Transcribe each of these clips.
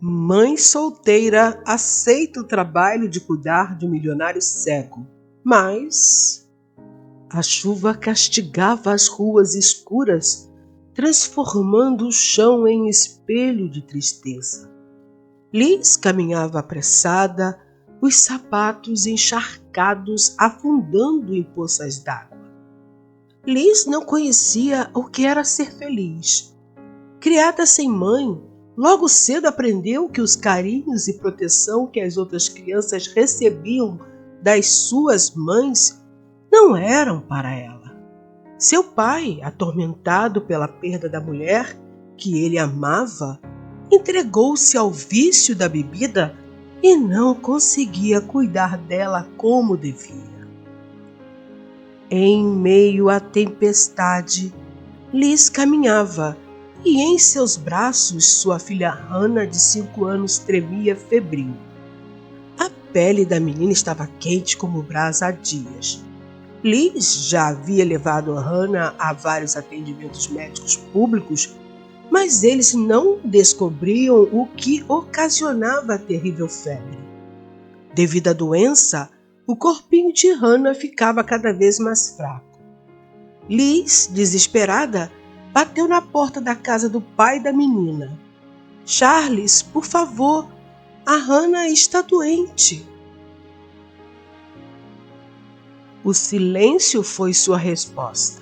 Mãe solteira aceita o trabalho de cuidar de um milionário cego, mas a chuva castigava as ruas escuras, transformando o chão em espelho de tristeza. Liz caminhava apressada, os sapatos encharcados afundando em poças d'água. Liz não conhecia o que era ser feliz. Criada sem mãe, logo cedo aprendeu que os carinhos e proteção que as outras crianças recebiam das suas mães não eram para ela. Seu pai, atormentado pela perda da mulher que ele amava, entregou-se ao vício da bebida e não conseguia cuidar dela como devia. Em meio à tempestade, Liz caminhava e em seus braços sua filha Hannah, de 5 anos, tremia febril. A pele da menina estava quente como brasa há dias. Liz já havia levado Hannah a vários atendimentos médicos públicos, mas eles não descobriam o que ocasionava a terrível febre. Devido à doença, o corpinho de Hannah ficava cada vez mais fraco. Liz, desesperada, bateu na porta da casa do pai da menina. "Charles, por favor, a Hannah está doente." O silêncio foi sua resposta.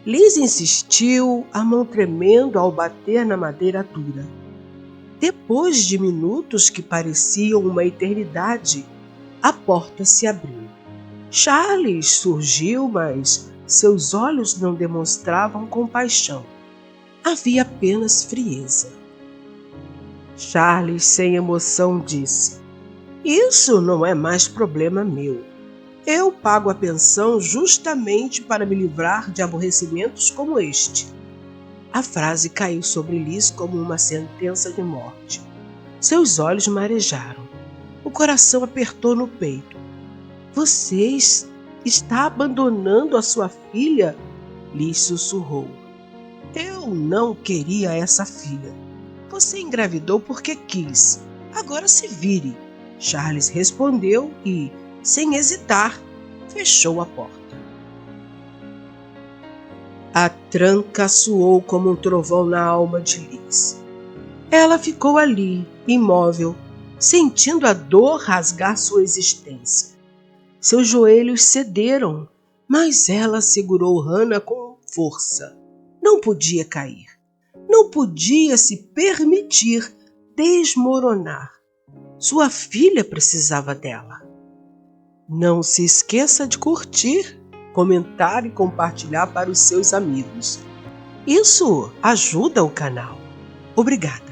Liz insistiu, a mão tremendo ao bater na madeira dura. Depois de minutos que pareciam uma eternidade, a porta se abriu. Charles surgiu, mas seus olhos não demonstravam compaixão. Havia apenas frieza. Charles, sem emoção, disse: "Isso não é mais problema meu. Eu pago a pensão justamente para me livrar de aborrecimentos como este." A frase caiu sobre Liz como uma sentença de morte. Seus olhos marejaram. O coração apertou no peito. "Você está abandonando a sua filha?" Liz sussurrou. "Eu não queria essa filha. Você engravidou porque quis. Agora se vire." Charles respondeu e, sem hesitar, fechou a porta. A tranca soou como um trovão na alma de Liz. Ela ficou ali, imóvel, sentindo a dor rasgar sua existência. Seus joelhos cederam, mas ela segurou Hannah com força. Não podia cair. Não podia se permitir desmoronar. Sua filha precisava dela. Não se esqueça de curtir, comentar e compartilhar para os seus amigos. Isso ajuda o canal. Obrigada.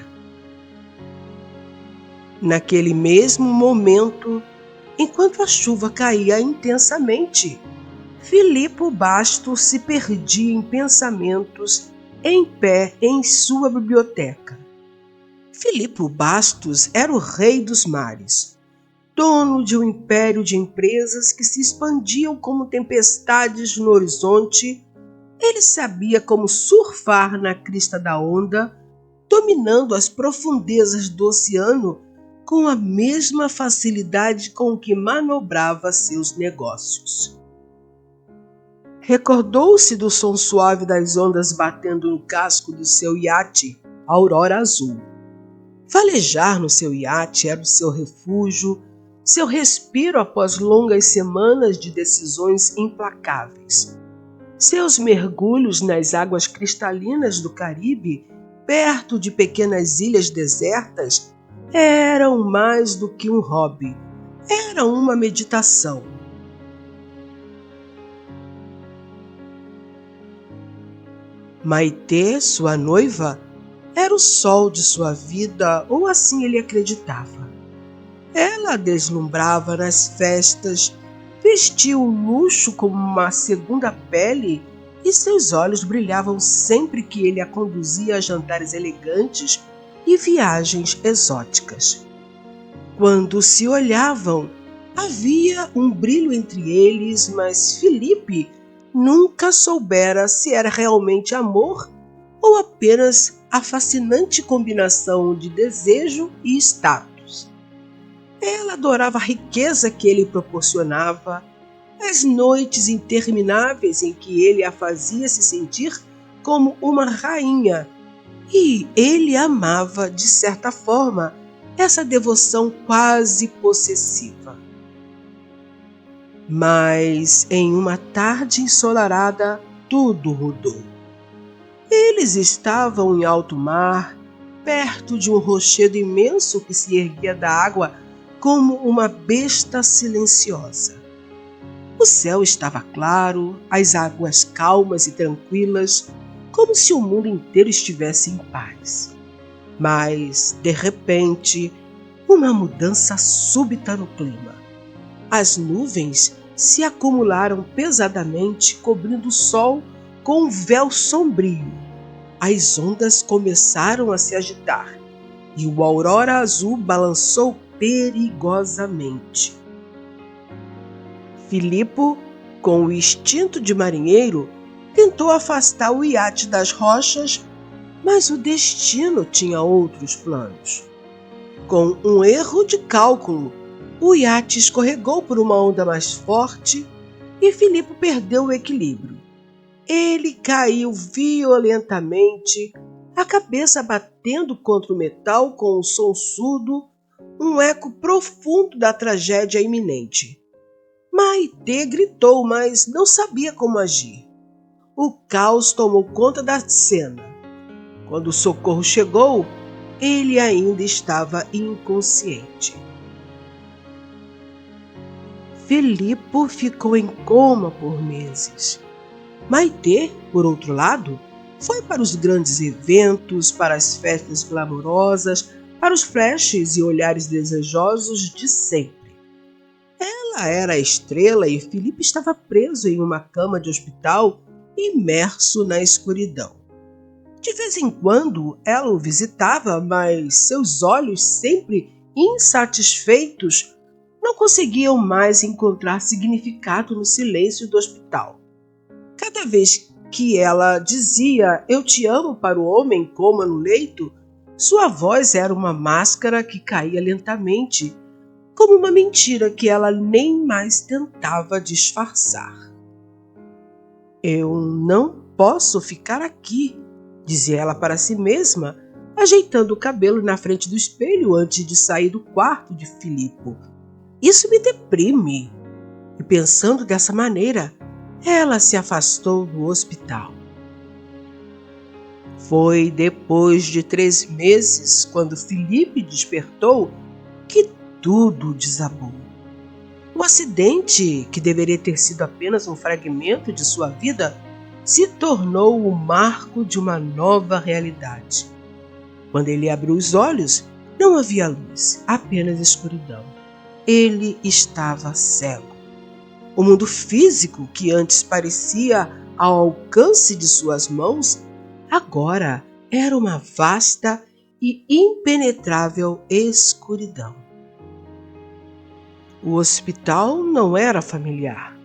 Naquele mesmo momento, enquanto a chuva caía intensamente, Filipe Bastos se perdia em pensamentos, em pé em sua biblioteca. Filipe Bastos era o rei dos mares, dono de um império de empresas que se expandiam como tempestades no horizonte. Ele sabia como surfar na crista da onda, dominando as profundezas do oceano com a mesma facilidade com que manobrava seus negócios. Recordou-se do som suave das ondas batendo no casco do seu iate Aurora Azul. Valejar no seu iate era o seu refúgio, seu respiro após longas semanas de decisões implacáveis. Seus mergulhos nas águas cristalinas do Caribe, perto de pequenas ilhas desertas, eram mais do que um hobby, era uma meditação. Maitê, sua noiva, era o sol de sua vida, ou assim ele acreditava. Ela deslumbrava nas festas, vestia o luxo como uma segunda pele e seus olhos brilhavam sempre que ele a conduzia a jantares elegantes e viagens exóticas. Quando se olhavam, havia um brilho entre eles, mas Filipe nunca soubera se era realmente amor ou apenas a fascinante combinação de desejo e status. Ela adorava a riqueza que ele proporcionava, as noites intermináveis em que ele a fazia se sentir como uma rainha, e ele amava, de certa forma, essa devoção quase possessiva. Mas, em uma tarde ensolarada, tudo mudou. Eles estavam em alto mar, perto de um rochedo imenso que se erguia da água como uma besta silenciosa. O céu estava claro, as águas calmas e tranquilas, como se o mundo inteiro estivesse em paz. Mas, de repente, uma mudança súbita no clima. As nuvens se acumularam pesadamente, cobrindo o sol com um véu sombrio. As ondas começaram a se agitar e o aurora azul balançou perigosamente. Filipe, com o instinto de marinheiro, tentou afastar o iate das rochas, mas o destino tinha outros planos. Com um erro de cálculo, o iate escorregou por uma onda mais forte e Filipe perdeu o equilíbrio. Ele caiu violentamente, a cabeça batendo contra o metal com um som surdo, um eco profundo da tragédia iminente. Maitê gritou, mas não sabia como agir. O caos tomou conta da cena. Quando o socorro chegou, ele ainda estava inconsciente. Filipe ficou em coma por meses. Maitê, por outro lado, foi para os grandes eventos, para as festas glamourosas, para os flashes e olhares desejosos de sempre. Ela era a estrela e Filipe estava preso em uma cama de hospital, imerso na escuridão. De vez em quando ela o visitava, mas seus olhos, sempre insatisfeitos, não conseguiam mais encontrar significado no silêncio do hospital. Cada vez que ela dizia "eu te amo" para o homem em coma no leito, sua voz era uma máscara que caía lentamente, como uma mentira que ela nem mais tentava disfarçar. "Eu não posso ficar aqui", dizia ela para si mesma, ajeitando o cabelo na frente do espelho antes de sair do quarto de Filipe. "Isso me deprime." E pensando dessa maneira, ela se afastou do hospital. Foi depois de 3 meses, quando Filipe despertou, que tudo desabou. O acidente, que deveria ter sido apenas um fragmento de sua vida, se tornou o marco de uma nova realidade. Quando ele abriu os olhos, não havia luz, apenas escuridão. Ele estava cego. O mundo físico, que antes parecia ao alcance de suas mãos, agora era uma vasta e impenetrável escuridão. O hospital não era familiar.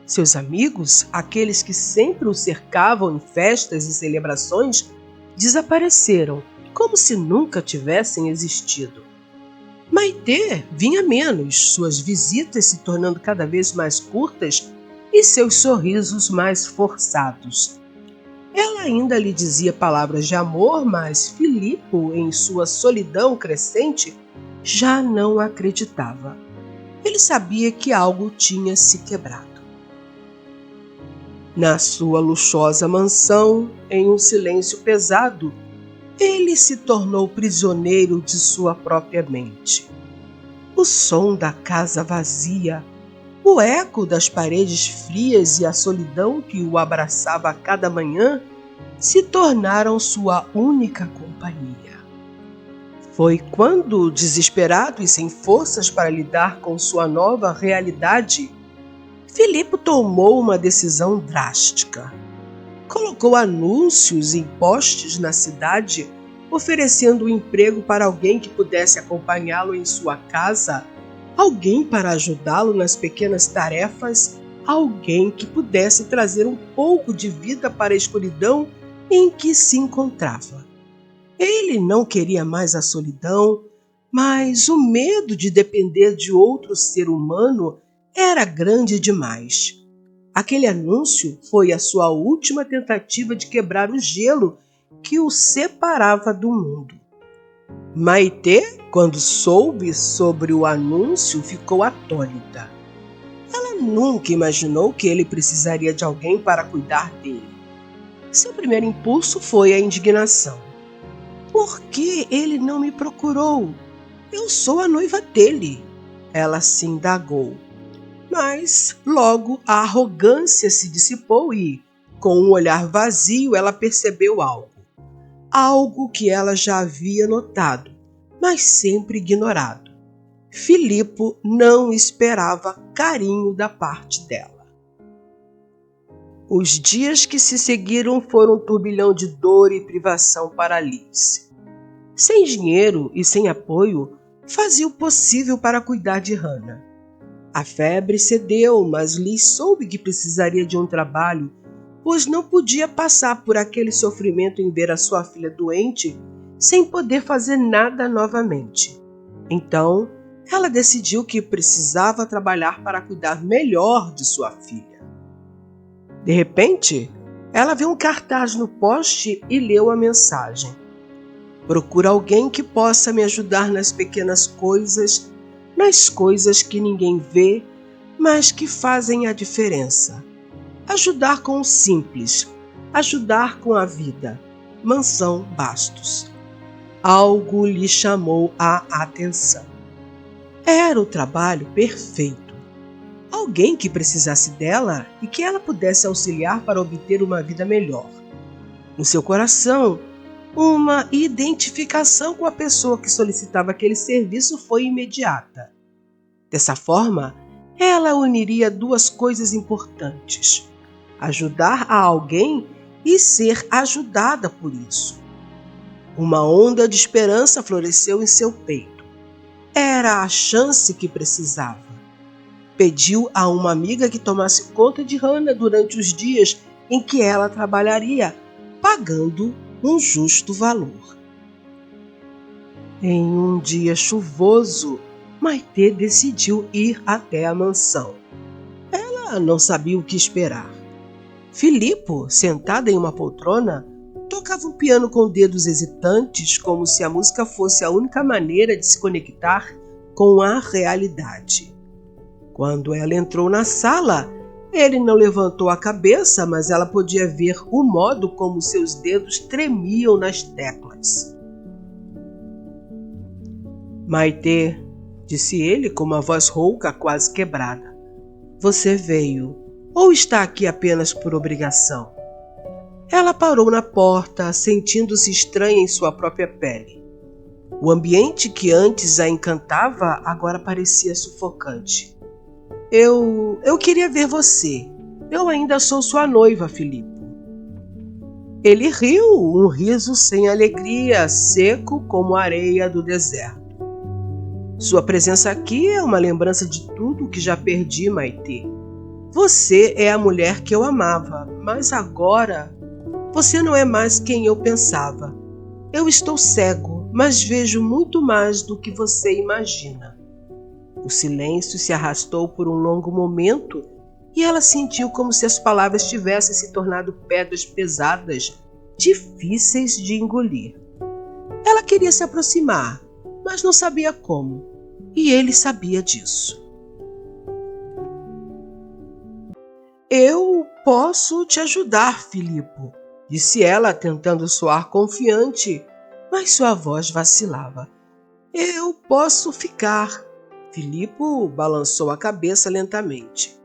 Seus amigos, aqueles que sempre o cercavam em festas e celebrações, desapareceram, como se nunca tivessem existido. Maitê vinha menos, suas visitas se tornando cada vez mais curtas e seus sorrisos mais forçados. Ela ainda lhe dizia palavras de amor, mas Filipe, em sua solidão crescente, já não acreditava. Ele sabia que algo tinha se quebrado. Na sua luxuosa mansão, em um silêncio pesado, ele se tornou prisioneiro de sua própria mente. O som da casa vazia, o eco das paredes frias e a solidão que o abraçava a cada manhã se tornaram sua única companhia. Foi quando, desesperado e sem forças para lidar com sua nova realidade, Filipe tomou uma decisão drástica. Colocou anúncios em postes na cidade, oferecendo um emprego para alguém que pudesse acompanhá-lo em sua casa, alguém para ajudá-lo nas pequenas tarefas, alguém que pudesse trazer um pouco de vida para a escuridão em que se encontrava. Ele não queria mais a solidão, mas o medo de depender de outro ser humano era grande demais. Aquele anúncio foi a sua última tentativa de quebrar o gelo que o separava do mundo. Maitê, quando soube sobre o anúncio, ficou atônita. Ela nunca imaginou que ele precisaria de alguém para cuidar dele. Seu primeiro impulso foi a indignação. Por que ele não me procurou? Eu sou a noiva dele, ela se indagou. Mas logo a arrogância se dissipou e, com um olhar vazio, ela percebeu algo. Algo que ela já havia notado, mas sempre ignorado. Filipe não esperava carinho da parte dela. Os dias que se seguiram foram um turbilhão de dor e privação para Liz. Sem dinheiro e sem apoio, fazia o possível para cuidar de Hannah. A febre cedeu, mas Liz soube que precisaria de um trabalho, pois não podia passar por aquele sofrimento em ver a sua filha doente sem poder fazer nada novamente. Então, ela decidiu que precisava trabalhar para cuidar melhor de sua filha. De repente, ela viu um cartaz no poste e leu a mensagem. Procura alguém que possa me ajudar nas pequenas coisas, nas coisas que ninguém vê, mas que fazem a diferença. Ajudar com o simples, ajudar com a vida. Mansão Bastos. Algo lhe chamou a atenção. Era o trabalho perfeito. Alguém que precisasse dela e que ela pudesse auxiliar para obter uma vida melhor. No seu coração, uma identificação com a pessoa que solicitava aquele serviço foi imediata. Dessa forma, ela uniria duas coisas importantes: ajudar a alguém e ser ajudada por isso. Uma onda de esperança floresceu em seu peito. Era a chance que precisava. Pediu a uma amiga que tomasse conta de Hannah durante os dias em que ela trabalharia, pagando um justo valor. Em um dia chuvoso, Maitê decidiu ir até a mansão. Ela não sabia o que esperar. Filipe, sentada em uma poltrona, tocava um piano com dedos hesitantes, como se a música fosse a única maneira de se conectar com a realidade. Quando ela entrou na sala, ele não levantou a cabeça, mas ela podia ver o modo como seus dedos tremiam nas teclas. Maitê, disse ele com uma voz rouca, quase quebrada. Você veio, ou está aqui apenas por obrigação? Ela parou na porta, sentindo-se estranha em sua própria pele. O ambiente que antes a encantava agora parecia sufocante. Eu queria ver você. Eu ainda sou sua noiva, Filipe. Ele riu, um riso sem alegria, seco como a areia do deserto. Sua presença aqui é uma lembrança de tudo que já perdi, Maitê. Você é a mulher que eu amava, mas agora você não é mais quem eu pensava. Eu estou cego, mas vejo muito mais do que você imagina. O silêncio se arrastou por um longo momento e ela sentiu como se as palavras tivessem se tornado pedras pesadas, difíceis de engolir. Ela queria se aproximar, mas não sabia como, e ele sabia disso. Eu posso te ajudar, Filipe, disse ela, tentando soar confiante, mas sua voz vacilava. Eu posso ficar. Filipe balançou a cabeça lentamente.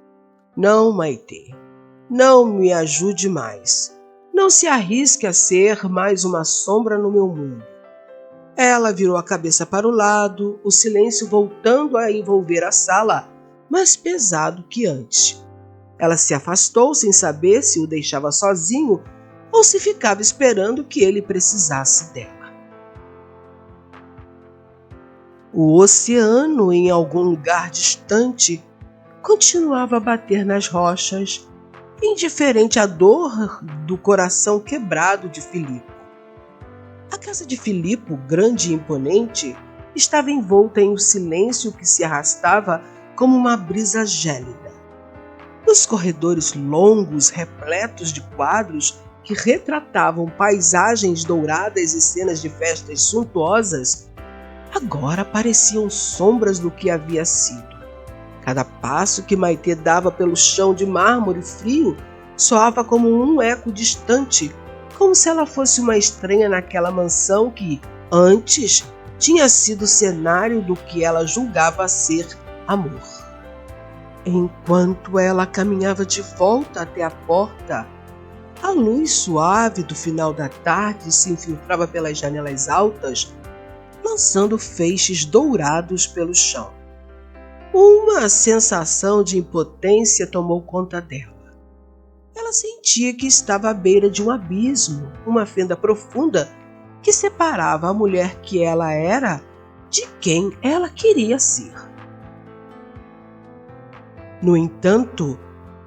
Não, Maitê, não me ajude mais. Não se arrisque a ser mais uma sombra no meu mundo. Ela virou a cabeça para o lado, o silêncio voltando a envolver a sala, mais pesado que antes. Ela se afastou sem saber se o deixava sozinho ou se ficava esperando que ele precisasse dela. O oceano, em algum lugar distante, continuava a bater nas rochas, indiferente à dor do coração quebrado de Filipe. A casa de Filipo, grande e imponente, estava envolta em um silêncio que se arrastava como uma brisa gélida. Os corredores longos, repletos de quadros que retratavam paisagens douradas e cenas de festas suntuosas, agora pareciam sombras do que havia sido. Cada passo que Maitê dava pelo chão de mármore frio soava como um eco distante, como se ela fosse uma estranha naquela mansão que, antes, tinha sido cenário do que ela julgava ser amor. Enquanto ela caminhava de volta até a porta, a luz suave do final da tarde se infiltrava pelas janelas altas, lançando feixes dourados pelo chão. Uma sensação de impotência tomou conta dela. Ela sentia que estava à beira de um abismo, uma fenda profunda que separava a mulher que ela era de quem ela queria ser. No entanto,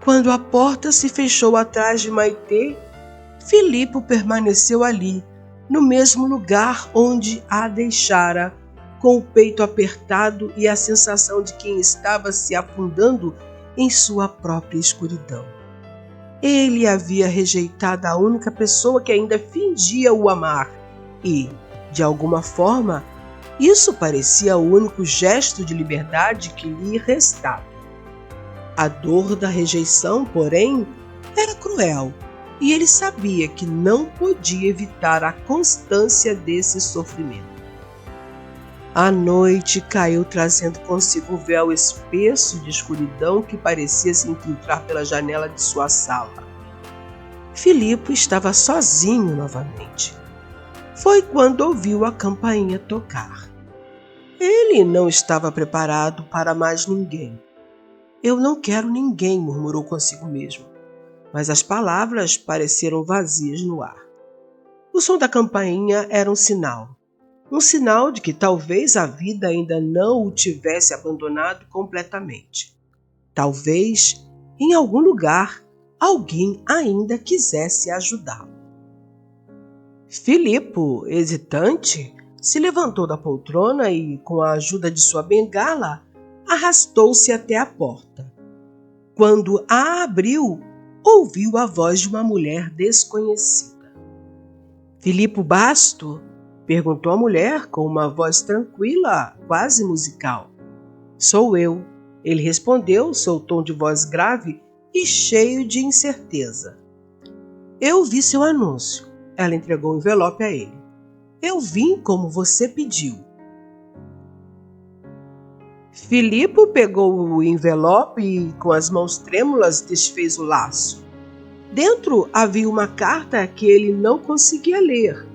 quando a porta se fechou atrás de Maitê, Filipo permaneceu ali, no mesmo lugar onde a deixara, com o peito apertado e a sensação de quem estava se afundando em sua própria escuridão. Ele havia rejeitado a única pessoa que ainda fingia o amar e, de alguma forma, isso parecia o único gesto de liberdade que lhe restava. A dor da rejeição, porém, era cruel, e ele sabia que não podia evitar a constância desse sofrimento. A noite caiu trazendo consigo o véu espesso de escuridão que parecia se infiltrar pela janela de sua sala. Filipo estava sozinho novamente. Foi quando ouviu a campainha tocar. Ele não estava preparado para mais ninguém. Eu não quero ninguém, murmurou consigo mesmo, mas as palavras pareceram vazias no ar. O som da campainha era um sinal de que talvez a vida ainda não o tivesse abandonado completamente. Talvez, em algum lugar, alguém ainda quisesse ajudá-lo. Filipo, hesitante, se levantou da poltrona e, com a ajuda de sua bengala, arrastou-se até a porta. Quando a abriu, ouviu a voz de uma mulher desconhecida. Filipo Basto? Perguntou a mulher com uma voz tranquila, quase musical. Sou eu, ele respondeu, seu tom de voz grave e cheio de incerteza. Eu vi seu anúncio. Ela entregou o envelope a ele. Eu vim como você pediu. Filipo pegou o envelope e, com as mãos trêmulas, desfez o laço. Dentro havia uma carta que ele não conseguia ler.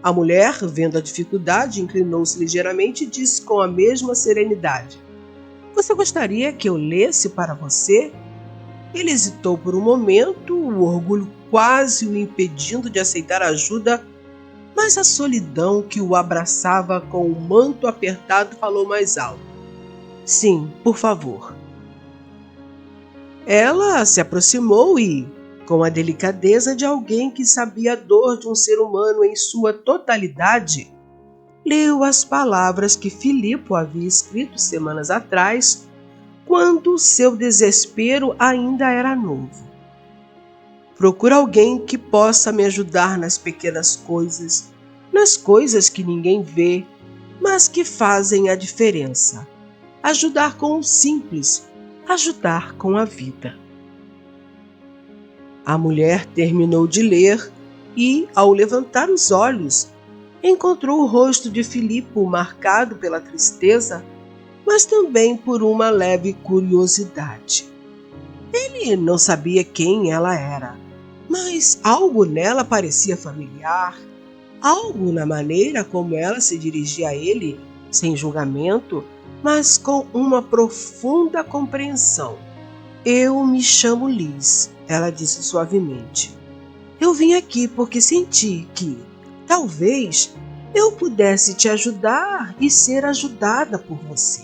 A mulher, vendo a dificuldade, inclinou-se ligeiramente e disse com a mesma serenidade: Você gostaria que eu lesse para você? Ele hesitou por um momento, o orgulho quase o impedindo de aceitar ajuda, mas a solidão que o abraçava com o manto apertado falou mais alto. Sim, por favor. Ela se aproximou e, com a delicadeza de alguém que sabia a dor de um ser humano em sua totalidade, leu as palavras que Filipo havia escrito semanas atrás, quando seu desespero ainda era novo. Procuro alguém que possa me ajudar nas pequenas coisas, nas coisas que ninguém vê, mas que fazem a diferença. Ajudar com o simples, ajudar com a vida. A mulher terminou de ler e, ao levantar os olhos, encontrou o rosto de Filipo marcado pela tristeza, mas também por uma leve curiosidade. Ele não sabia quem ela era, mas algo nela parecia familiar, algo na maneira como ela se dirigia a ele, sem julgamento, mas com uma profunda compreensão. Eu me chamo Liz, ela disse suavemente. Eu vim aqui porque senti que, talvez, eu pudesse te ajudar e ser ajudada por você.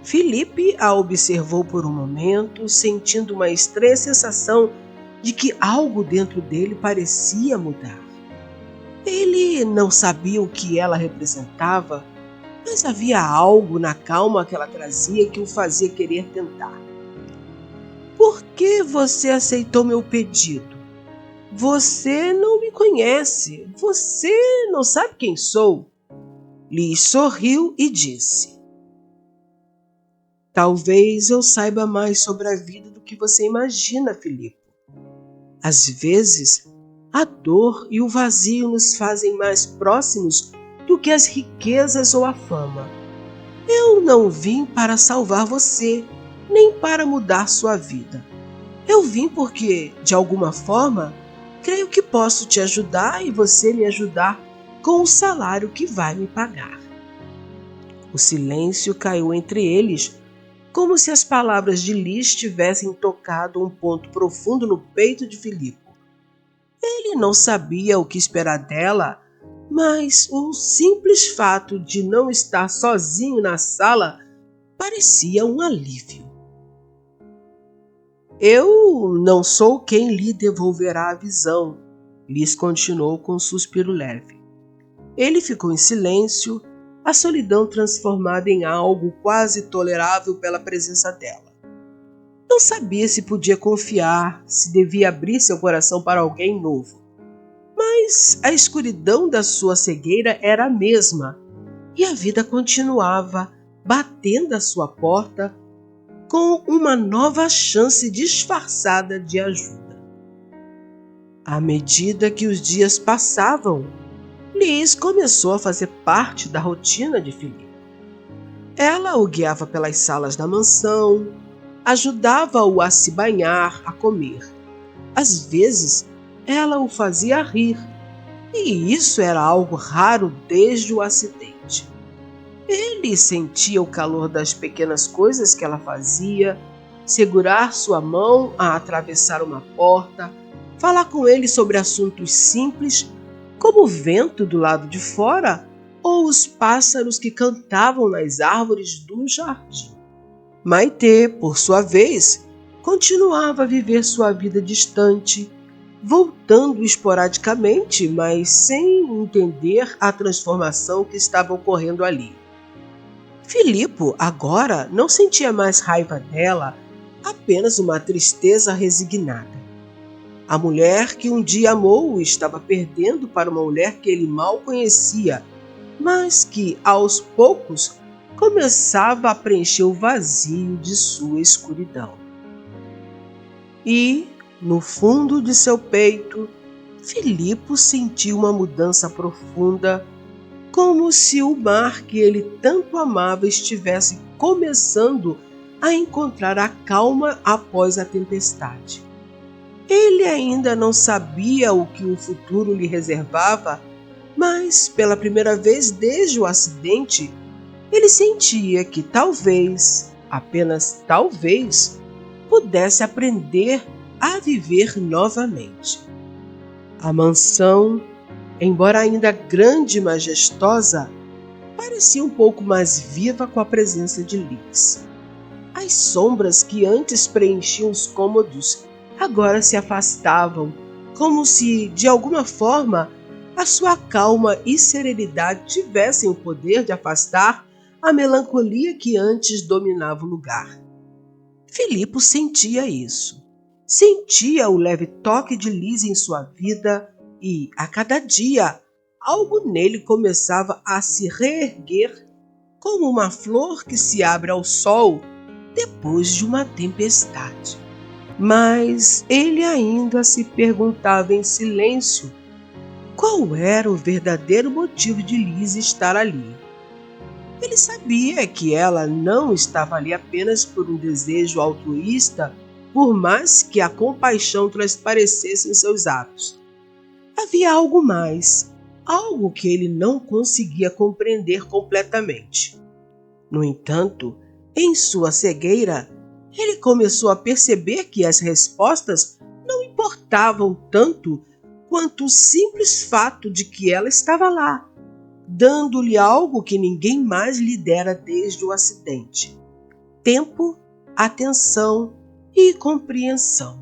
Filipe a observou por um momento, sentindo uma estranha sensação de que algo dentro dele parecia mudar. Ele não sabia o que ela representava, mas havia algo na calma que ela trazia que o fazia querer tentar. Por que você aceitou meu pedido? Você não me conhece. Você não sabe quem sou. Liz sorriu e disse: Talvez eu saiba mais sobre a vida do que você imagina, Filipe. Às vezes, a dor e o vazio nos fazem mais próximos do que as riquezas ou a fama. Eu não vim para salvar você, nem para mudar sua vida. Eu vim porque, de alguma forma, creio que posso te ajudar e você me ajudar com o salário que vai me pagar. O silêncio caiu entre eles, como se as palavras de Liz tivessem tocado um ponto profundo no peito de Filipe. Ele não sabia o que esperar dela, mas o simples fato de não estar sozinho na sala parecia um alívio. Eu não sou quem lhe devolverá a visão, Liz continuou com um suspiro leve. Ele ficou em silêncio, a solidão transformada em algo quase tolerável pela presença dela. Não sabia se podia confiar, se devia abrir seu coração para alguém novo. Mas a escuridão da sua cegueira era a mesma, e a vida continuava batendo à sua porta com uma nova chance disfarçada de ajuda. À medida que os dias passavam, Liz começou a fazer parte da rotina de Filipe. Ela o guiava pelas salas da mansão, ajudava-o a se banhar, a comer. Às vezes, ela o fazia rir, e isso era algo raro desde o acidente. Ele sentia o calor das pequenas coisas que ela fazia, segurar sua mão a atravessar uma porta, falar com ele sobre assuntos simples, como o vento do lado de fora ou os pássaros que cantavam nas árvores do jardim. Maitê, por sua vez, continuava a viver sua vida distante, voltando esporadicamente, mas sem entender a transformação que estava ocorrendo ali. Filipe agora não sentia mais raiva dela, apenas uma tristeza resignada. A mulher que um dia amou estava perdendo para uma mulher que ele mal conhecia, mas que, aos poucos, começava a preencher o vazio de sua escuridão. E, no fundo de seu peito, Filipe sentiu uma mudança profunda, como se o mar que ele tanto amava estivesse começando a encontrar a calma após a tempestade. Ele ainda não sabia o que o futuro lhe reservava, mas, pela primeira vez desde o acidente, ele sentia que talvez, apenas talvez, pudesse aprender a viver novamente. A mansão, embora ainda grande e majestosa, parecia um pouco mais viva com a presença de Liz. As sombras que antes preenchiam os cômodos agora se afastavam, como se, de alguma forma, a sua calma e serenidade tivessem o poder de afastar a melancolia que antes dominava o lugar. Filipe sentia isso. Sentia o leve toque de Liz em sua vida e, a cada dia, algo nele começava a se reerguer como uma flor que se abre ao sol depois de uma tempestade. Mas ele ainda se perguntava em silêncio qual era o verdadeiro motivo de Liz estar ali. Ele sabia que ela não estava ali apenas por um desejo altruísta, por mais que a compaixão transparecesse em seus atos. Havia algo mais, algo que ele não conseguia compreender completamente. No entanto, em sua cegueira, ele começou a perceber que as respostas não importavam tanto quanto o simples fato de que ela estava lá, dando-lhe algo que ninguém mais lhe dera desde o acidente: tempo, atenção e compreensão.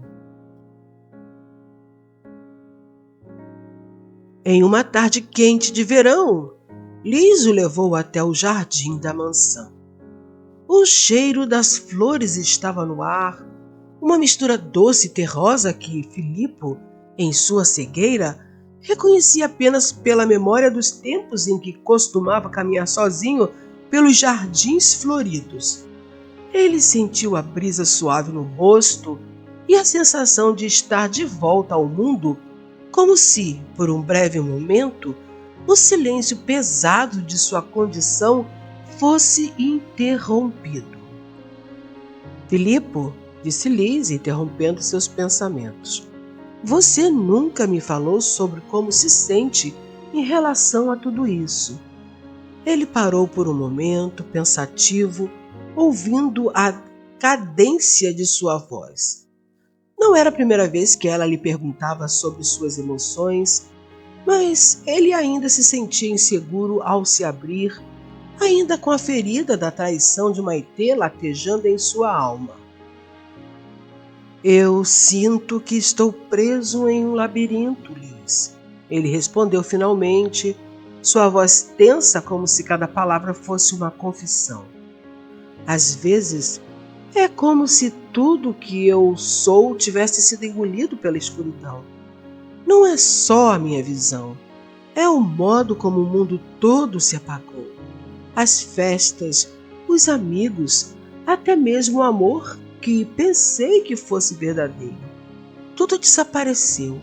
Em uma tarde quente de verão, Liz o levou até o jardim da mansão. O cheiro das flores estava no ar, uma mistura doce e terrosa que Filipe, em sua cegueira, reconhecia apenas pela memória dos tempos em que costumava caminhar sozinho pelos jardins floridos. Ele sentiu a brisa suave no rosto e a sensação de estar de volta ao mundo, como se, por um breve momento, o silêncio pesado de sua condição fosse interrompido. Filipe, disse Liz, interrompendo seus pensamentos, você nunca me falou sobre como se sente em relação a tudo isso. Ele parou por um momento, pensativo, ouvindo a cadência de sua voz. Não era a primeira vez que ela lhe perguntava sobre suas emoções, mas ele ainda se sentia inseguro ao se abrir, ainda com a ferida da traição de Maitê latejando em sua alma. Eu sinto que estou preso em um labirinto, Liz. Ele respondeu finalmente, sua voz tensa como se cada palavra fosse uma confissão. Às vezes, é como se tudo que eu sou tivesse sido engolido pela escuridão. Não é só a minha visão, é o modo como o mundo todo se apagou. As festas, os amigos, até mesmo o amor que pensei que fosse verdadeiro. Tudo desapareceu.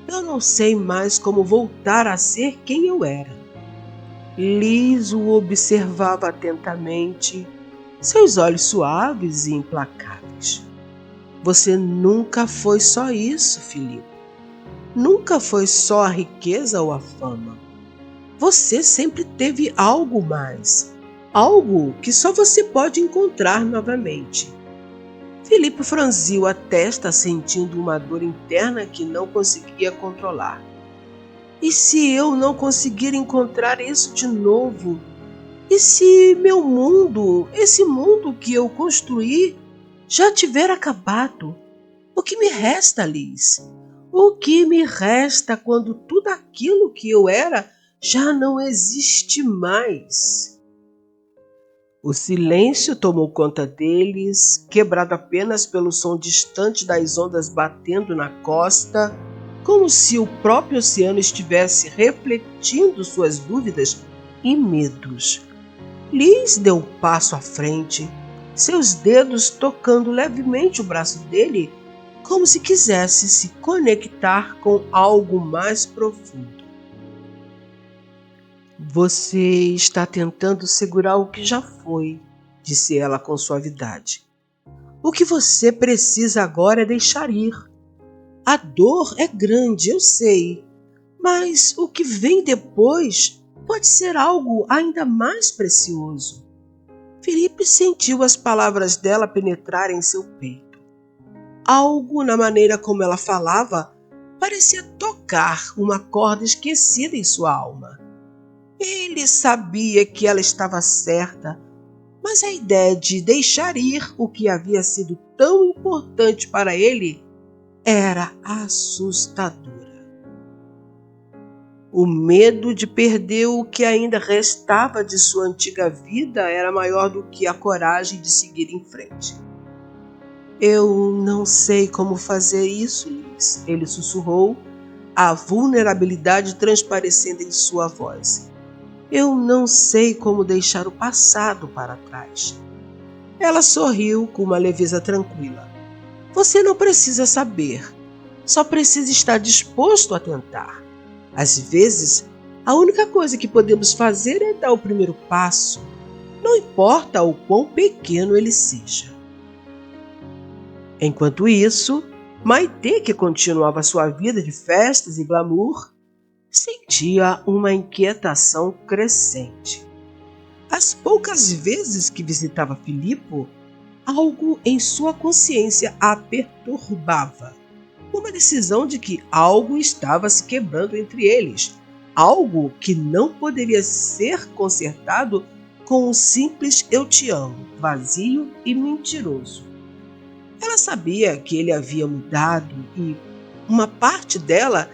Eu não sei mais como voltar a ser quem eu era. Liz o observava atentamente, seus olhos suaves e implacáveis. Você nunca foi só isso, Filipe. Nunca foi só a riqueza ou a fama. Você sempre teve algo mais, algo que só você pode encontrar novamente. Filipe franziu a testa, sentindo uma dor interna que não conseguia controlar. E se eu não conseguir encontrar isso de novo? E se meu mundo, esse mundo que eu construí, já tiver acabado? O que me resta, Liz? O que me resta quando tudo aquilo que eu era já não existe mais? O silêncio tomou conta deles, quebrado apenas pelo som distante das ondas batendo na costa, como se o próprio oceano estivesse refletindo suas dúvidas e medos. Liz deu um passo à frente, seus dedos tocando levemente o braço dele, como se quisesse se conectar com algo mais profundo. Você está tentando segurar o que já foi, disse ela com suavidade. O que você precisa agora é deixar ir. A dor é grande, eu sei, mas o que vem depois pode ser algo ainda mais precioso. Filipe sentiu as palavras dela penetrarem em seu peito. Algo na maneira como ela falava parecia tocar uma corda esquecida em sua alma. Ele sabia que ela estava certa, mas a ideia de deixar ir o que havia sido tão importante para ele era assustadora. O medo de perder o que ainda restava de sua antiga vida era maior do que a coragem de seguir em frente. Eu não sei como fazer isso, Liz, ele sussurrou, a vulnerabilidade transparecendo em sua voz. Eu não sei como deixar o passado para trás. Ela sorriu com uma leveza tranquila. Você não precisa saber, só precisa estar disposto a tentar. Às vezes, a única coisa que podemos fazer é dar o primeiro passo, não importa o quão pequeno ele seja. Enquanto isso, Maitê, que continuava sua vida de festas e glamour, sentia uma inquietação crescente. As poucas vezes que visitava Filipe, algo em sua consciência a perturbava. Uma decisão de que algo estava se quebrando entre eles, algo que não poderia ser consertado com um simples eu te amo, vazio e mentiroso. Ela sabia que ele havia mudado e uma parte dela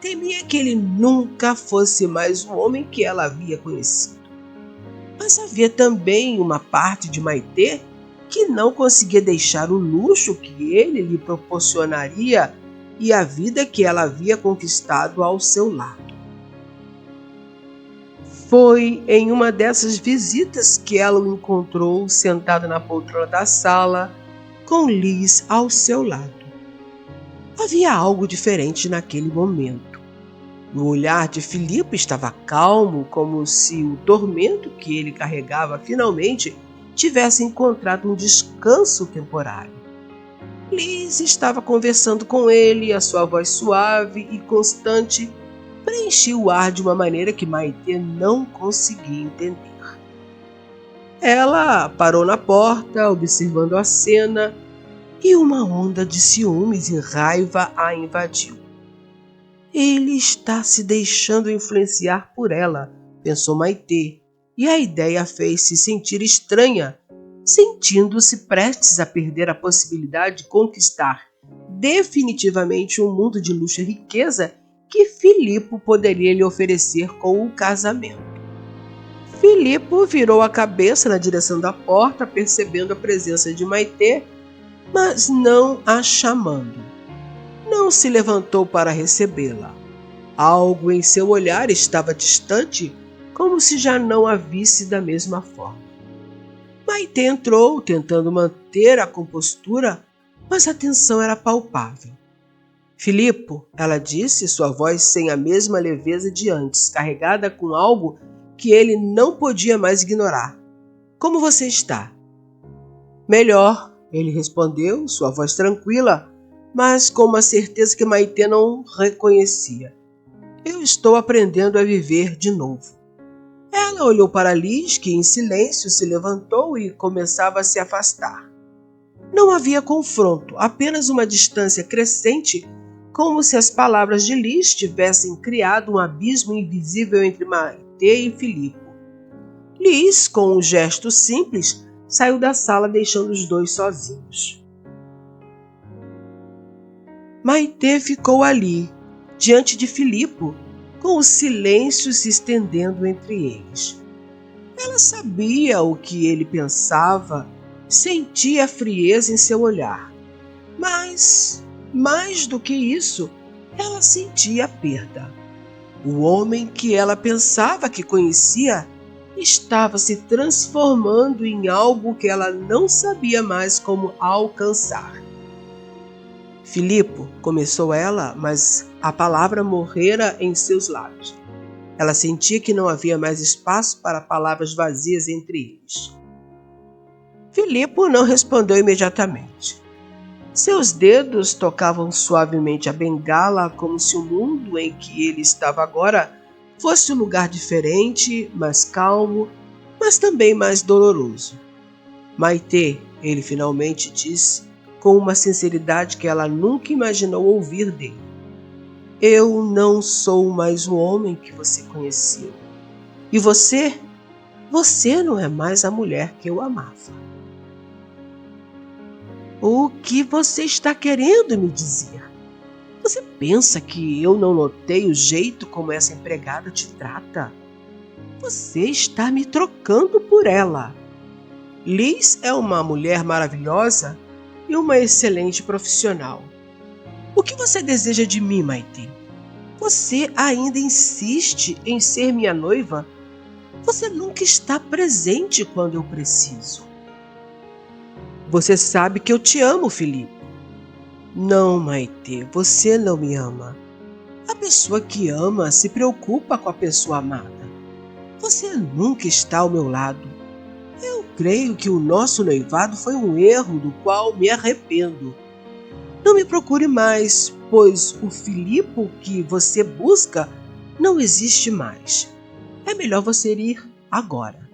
Temia que ele nunca fosse mais o homem que ela havia conhecido. Mas havia também uma parte de Maitê que não conseguia deixar o luxo que ele lhe proporcionaria e a vida que ela havia conquistado ao seu lado. Foi em uma dessas visitas que ela o encontrou sentado na poltrona da sala, com Liz ao seu lado. Havia algo diferente naquele momento. O olhar de Filipe estava calmo, como se o tormento que ele carregava finalmente tivesse encontrado um descanso temporário. Liz estava conversando com ele, a sua voz suave e constante preenchia o ar de uma maneira que Maitê não conseguia entender. Ela parou na porta, observando a cena, e uma onda de ciúmes e raiva a invadiu. Ele está se deixando influenciar por ela, pensou Maitê, e a ideia a fez se sentir estranha, sentindo-se prestes a perder a possibilidade de conquistar definitivamente um mundo de luxo e riqueza que Filipe poderia lhe oferecer com o casamento. Filipe virou a cabeça na direção da porta, percebendo a presença de Maitê, mas não a chamando. Não se levantou para recebê-la. Algo em seu olhar estava distante, como se já não a visse da mesma forma. Maitê entrou, tentando manter a compostura, mas a tensão era palpável. Filipe, ela disse, sua voz sem a mesma leveza de antes, carregada com algo que ele não podia mais ignorar. Como você está? Melhor, ele respondeu, sua voz tranquila, mas com uma certeza que Maitê não reconhecia. Eu estou aprendendo a viver de novo. Ela olhou para Liz, que em silêncio se levantou e começava a se afastar. Não havia confronto, apenas uma distância crescente, como se as palavras de Liz tivessem criado um abismo invisível entre Maitê e Filipe. Liz, com um gesto simples, saiu da sala deixando os dois sozinhos. Maitê ficou ali, diante de Filipe, com o silêncio se estendendo entre eles. Ela sabia o que ele pensava, sentia a frieza em seu olhar. Mas, mais do que isso, ela sentia a perda. O homem que ela pensava que conhecia estava se transformando em algo que ela não sabia mais como alcançar. Filipe, começou ela, mas a palavra morrera em seus lábios. Ela sentia que não havia mais espaço para palavras vazias entre eles. Filipe não respondeu imediatamente. Seus dedos tocavam suavemente a bengala, como se o mundo em que ele estava agora fosse um lugar diferente, mais calmo, mas também mais doloroso. Maitê, ele finalmente disse, com uma sinceridade que ela nunca imaginou ouvir dele. Eu não sou mais o homem que você conheceu. E você não é mais a mulher que eu amava. O que você está querendo me dizer? Você pensa que eu não notei o jeito como essa empregada te trata? Você está me trocando por ela. Liz é uma mulher maravilhosa e uma excelente profissional. O que você deseja de mim, Maitê? Você ainda insiste em ser minha noiva? Você nunca está presente quando eu preciso. Você sabe que eu te amo, Filipe. Não, Maitê, você não me ama. A pessoa que ama se preocupa com a pessoa amada. Você nunca está ao meu lado. Eu creio que o nosso noivado foi um erro do qual me arrependo. Não me procure mais, pois o Filipe que você busca não existe mais. É melhor você ir agora.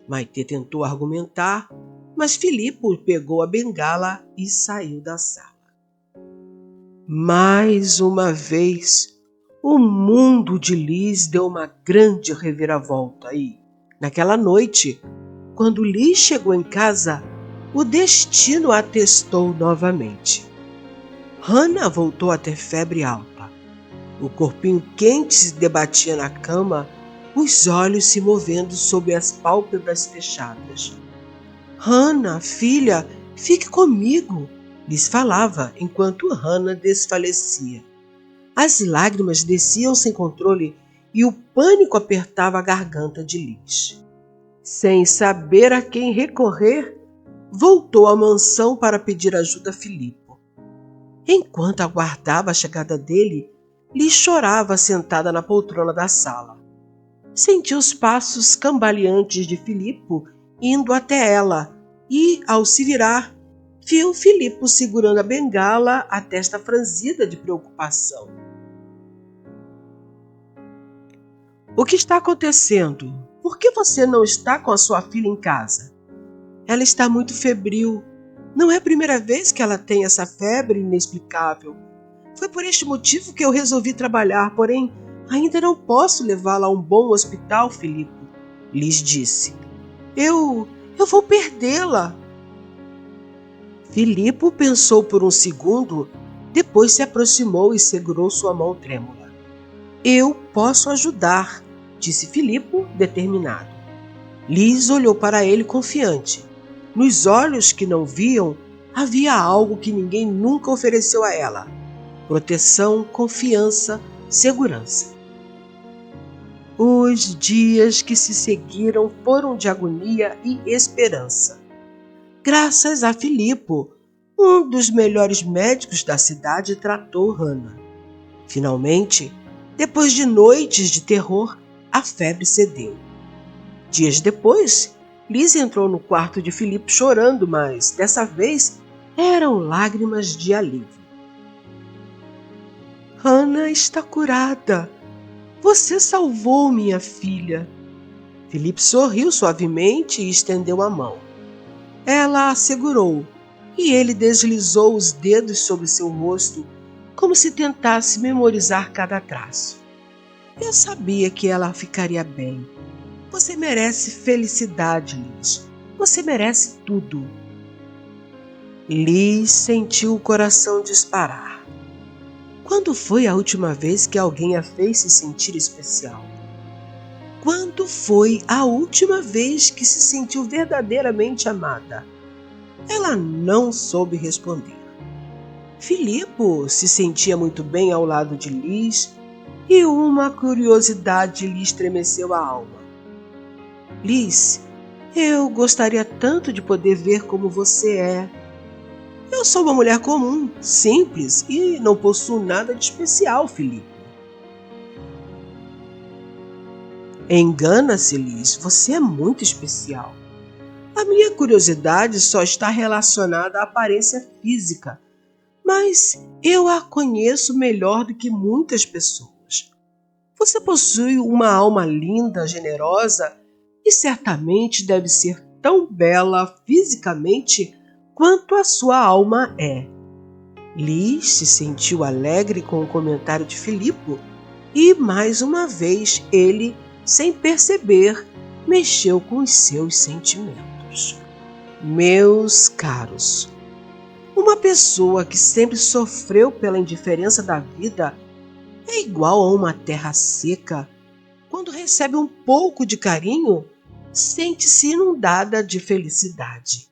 Maitê tentou argumentar, mas Filipe pegou a bengala e saiu da sala. Mais uma vez, o mundo de Liz deu uma grande reviravolta e, naquela noite, quando Liz chegou em casa, o destino a testou novamente. Hannah voltou a ter febre alta. O corpinho quente se debatia na cama, os olhos se movendo sob as pálpebras fechadas. Hannah, filha, fique comigo, lhes falava enquanto Hannah desfalecia. As lágrimas desciam sem controle e o pânico apertava a garganta de Liz. Sem saber a quem recorrer, voltou à mansão para pedir ajuda a Filippo. Enquanto aguardava a chegada dele, Liz chorava sentada na poltrona da sala. Sentiu os passos cambaleantes de Filippo indo até ela e, ao se virar, viu Filippo segurando a bengala, a testa franzida de preocupação. O que está acontecendo? Por que você não está com a sua filha em casa? Ela está muito febril. Não é a primeira vez que ela tem essa febre inexplicável. Foi por este motivo que eu resolvi trabalhar, porém, ainda não posso levá-la a um bom hospital, Filippo, Liz disse. Eu vou perdê-la. Filippo pensou por um segundo, depois se aproximou e segurou sua mão trêmula. Eu posso ajudar, disse Filippo, determinado. Liz olhou para ele confiante. Nos olhos que não viam, havia algo que ninguém nunca ofereceu a ela: proteção, confiança, segurança. Os dias que se seguiram foram de agonia e esperança. Graças a Filippo, um dos melhores médicos da cidade tratou Hannah. Finalmente, depois de noites de terror, a febre cedeu. Dias depois, Liz entrou no quarto de Filippo chorando, mas dessa vez eram lágrimas de alívio. Hannah está curada. Você salvou minha filha. Filippo sorriu suavemente e estendeu a mão. Ela a segurou e ele deslizou os dedos sobre seu rosto, como se tentasse memorizar cada traço. Eu sabia que ela ficaria bem. Você merece felicidade, Liz. Você merece tudo. Liz sentiu o coração disparar. Quando foi a última vez que alguém a fez se sentir especial? Quando foi a última vez que se sentiu verdadeiramente amada? Ela não soube responder. Filippo se sentia muito bem ao lado de Liz e uma curiosidade lhe estremeceu a alma. Liz, eu gostaria tanto de poder ver como você é. Eu sou uma mulher comum, simples e não possuo nada de especial, Filippo. Engana-se, Liz, você é muito especial. A minha curiosidade só está relacionada à aparência física, mas eu a conheço melhor do que muitas pessoas. Você possui uma alma linda, generosa e certamente deve ser tão bela fisicamente quanto a sua alma é. Liz se sentiu alegre com o comentário de Filippo e, mais uma vez, ele, sem perceber, mexeu com os seus sentimentos. Meus caros, uma pessoa que sempre sofreu pela indiferença da vida é igual a uma terra seca. Quando recebe um pouco de carinho, sente-se inundada de felicidade.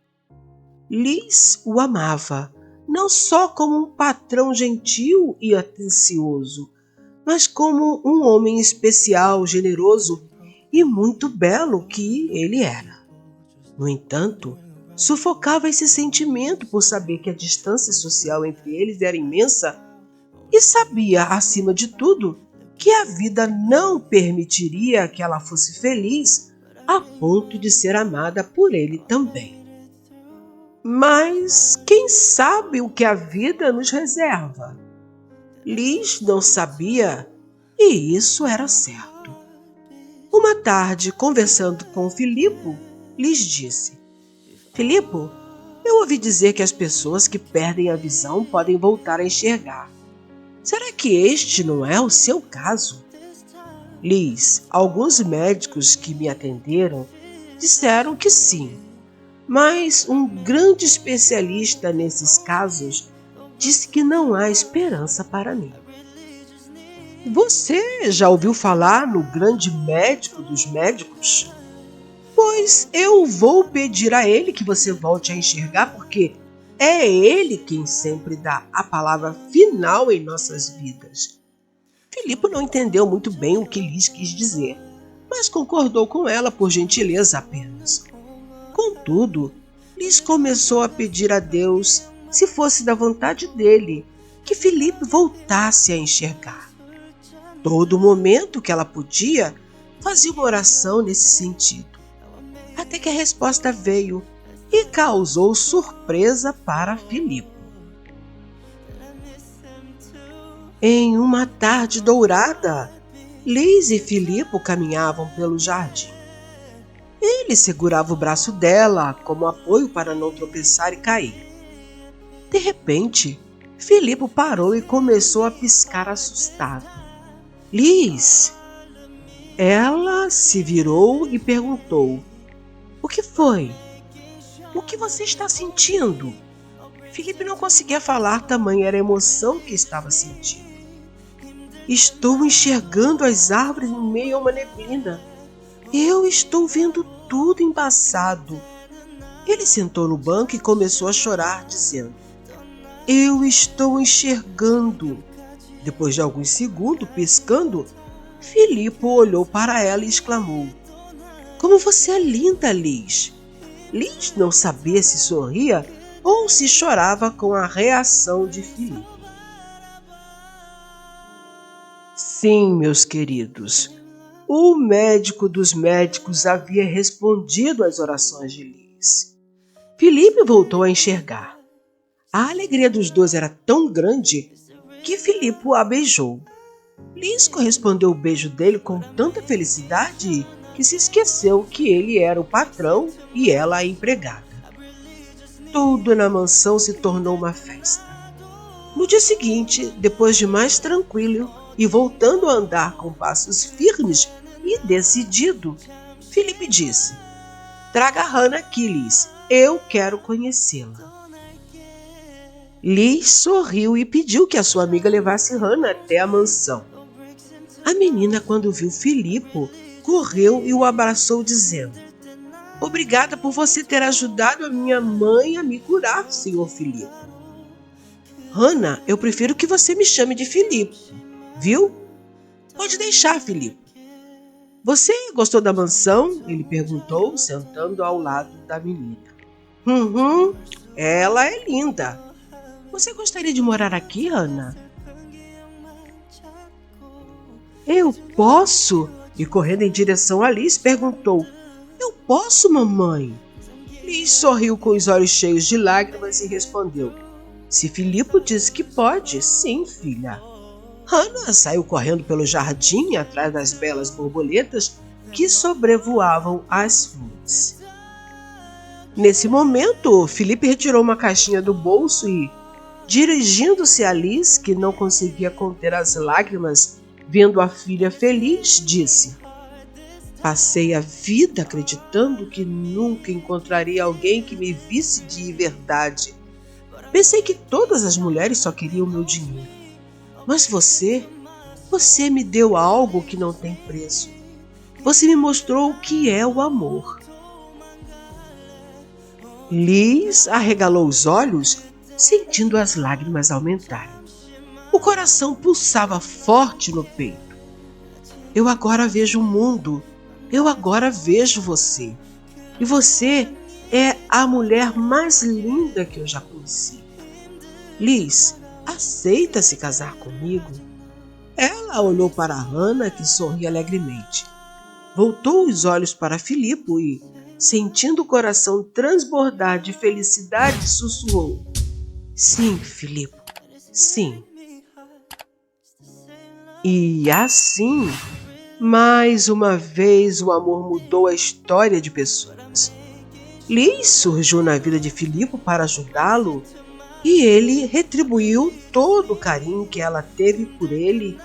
Liz o amava, não só como um patrão gentil e atencioso, mas como um homem especial, generoso e muito belo que ele era. No entanto, sufocava esse sentimento por saber que a distância social entre eles era imensa e sabia, acima de tudo, que a vida não permitiria que ela fosse feliz a ponto de ser amada por ele também. Mas quem sabe o que a vida nos reserva? Liz não sabia, e isso era certo. Uma tarde, conversando com Filippo, Liz disse: Filippo, eu ouvi dizer que as pessoas que perdem a visão podem voltar a enxergar. Será que este não é o seu caso? Liz, alguns médicos que me atenderam disseram que sim, mas um grande especialista nesses casos disse que não há esperança para mim. Você já ouviu falar no grande médico dos médicos? Pois eu vou pedir a ele que você volte a enxergar, porque é ele quem sempre dá a palavra final em nossas vidas. Filipe não entendeu muito bem o que Liz quis dizer, mas concordou com ela por gentileza apenas. Contudo, Liz começou a pedir a Deus, se fosse da vontade dele, que Filipe voltasse a enxergar. Todo momento que ela podia, fazia uma oração nesse sentido, até que a resposta veio e causou surpresa para Filipe. Em uma tarde dourada, Liz e Filipe caminhavam pelo jardim. Ele segurava o braço dela como apoio para não tropeçar e cair. De repente, Filipe parou e começou a piscar assustado. Liz! Ela se virou e perguntou: "O que foi? O que você está sentindo?" Filipe não conseguia falar, tamanha era a emoção que estava sentindo. "Estou enxergando as árvores no meio a uma neblina. Eu estou vendo tudo embaçado." Ele sentou no banco e começou a chorar, dizendo: "Eu estou enxergando." Depois de alguns segundos piscando, Filipe olhou para ela e exclamou: "Como você é linda, Liz." Liz não sabia se sorria ou se chorava com a reação de Filipe. Sim, meus queridos, o médico dos médicos havia respondido às orações de Liz. Filipe voltou a enxergar. A alegria dos dois era tão grande que Filipe a beijou. Liz correspondeu ao beijo dele com tanta felicidade que se esqueceu que ele era o patrão e ela a empregada. Tudo na mansão se tornou uma festa. No dia seguinte, depois de mais tranquilo e voltando a andar com passos firmes e decidido, Filipe disse: "Traga Hannah aqui, Liz. Eu quero conhecê-la." Liz sorriu e pediu que a sua amiga levasse Hannah até a mansão. A menina, quando viu Filipe, correu e o abraçou, dizendo: "Obrigada por você ter ajudado a minha mãe a me curar, senhor Filipe." "Hannah, eu prefiro que você me chame de Filipe, viu?" "Pode deixar, Filipe." "Você gostou da mansão?" ele perguntou, sentando ao lado da menina. Ela é linda." "Você gostaria de morar aqui, Hannah?" "Eu posso?" E correndo em direção a Liz, perguntou: "Eu posso, mamãe?" Liz sorriu com os olhos cheios de lágrimas e respondeu: "Se Filipe disse que pode, sim, filha." Hannah saiu correndo pelo jardim atrás das belas borboletas que sobrevoavam as flores. Nesse momento, Filipe retirou uma caixinha do bolso e, dirigindo-se a Liz, que não conseguia conter as lágrimas vendo a filha feliz, disse: "Passei a vida acreditando que nunca encontraria alguém que me visse de verdade. Pensei que todas as mulheres só queriam meu dinheiro. Mas você me deu algo que não tem preço. Você me mostrou o que é o amor." Liz arregalou os olhos, sentindo as lágrimas aumentarem. O coração pulsava forte no peito. "Eu agora vejo o mundo. Eu agora vejo você. E você é a mulher mais linda que eu já conheci. Liz, aceita se casar comigo?" Ela olhou para Hannah, que sorria alegremente. Voltou os olhos para Filipe e, sentindo o coração transbordar de felicidade, sussurrou: "Sim, Filipe, sim." E assim, mais uma vez, o amor mudou a história de pessoas. Liz surgiu na vida de Filipe para ajudá-lo e ele retribuiu todo o carinho que ela teve por ele,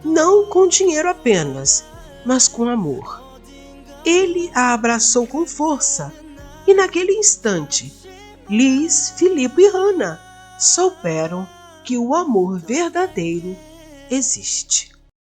não com dinheiro apenas, mas com amor. Ele a abraçou com força e naquele instante, Liz, Filipe e Hannah souberam que o amor verdadeiro existe.